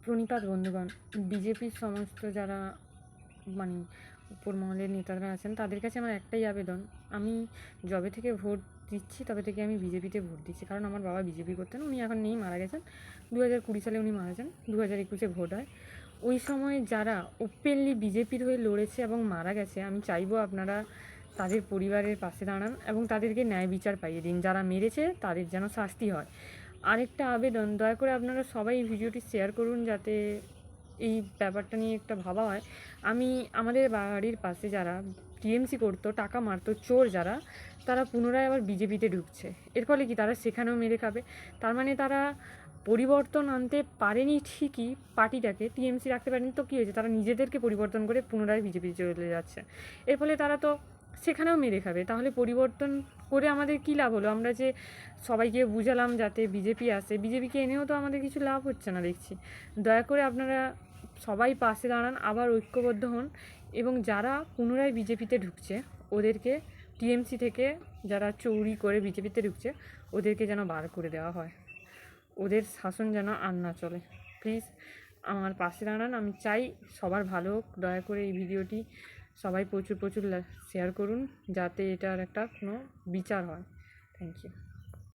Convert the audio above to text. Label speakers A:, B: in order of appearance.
A: প্রণিপাত বন্ধুগণ, বিজেপির সমস্ত যারা মানে উপর মহলের নেতারা আছেন তাদের কাছে আমার একটাই আবেদন, আমি যবে থেকে ভোট দিচ্ছি তবে থেকে আমি বিজেপিতে ভোট দিচ্ছি। কারণ আমার বাবা বিজেপি করতেন, উনি এখন নেই, মারা গেছেন। 2020 সালে উনি মারা যান, 2021 ভোট হয়। ওই সময় যারা ওপেনলি বিজেপির হয়ে লড়েছে এবং মারা গেছে, আমি চাইবো আপনারা তাদের পরিবারের পাশে দাঁড়ান এবং তাদেরকে ন্যায় বিচার পাইয়ে দিন। যারা মেরেছে তাদের যেন শাস্তি হয়। আরেকটা আবেদন, দয়া করে আপনারা সবাই এই ভিডিওটি শেয়ার করুন যাতে এই ব্যাপারটা নিয়ে একটা ভাবা হয়। আমাদের বাড়ির পাশে যারা টিএমসি করতো, টাকা মারতো, চোর যারা, তারা পুনরায় আবার বিজেপিতে ঢুকছে। এর ফলে কি, তারা সেখানেও মেরে খাবে। তার মানে তারা পরিবর্তন আনতে পারেনি ঠিকই, পার্টিটাকে টিএমসি রাখতে পারেনি, তো কী হয়েছে, তারা নিজেদেরকে পরিবর্তন করে পুনরায় বিজেপিতে চলে যাচ্ছে। এর ফলে তারা তো সেখানেও মেরে খাবে। তাহলে পরিবর্তন করে আমাদের কী লাভ হলো? আমরা যে সবাইকে বুঝালাম যাতে বিজেপি আসে, বিজেপিকে এনেও তো আমাদের কিছু লাভ হচ্ছে না দেখছি। দয়া করে আপনারা সবাই পাশে দাঁড়ান, আবার ঐক্যবদ্ধ হন এবং যারা পুনরায় বিজেপিতে ঢুকছে ওদেরকে, টিএমসি থেকে যারা চৌরি করে বিজেপিতে ঢুকছে ওদেরকে যেন বার করে দেওয়া হয়, ওদের শাসন যেন আর না চলে। প্লিজ আমার পাশে দাঁড়ান, আমি চাই সবার ভালো হোক। দয়া করে এই ভিডিওটি সবাই প্রচুর শেয়ার করুন যাতে এটার একটা কোনো বিচার হয়। Thank you.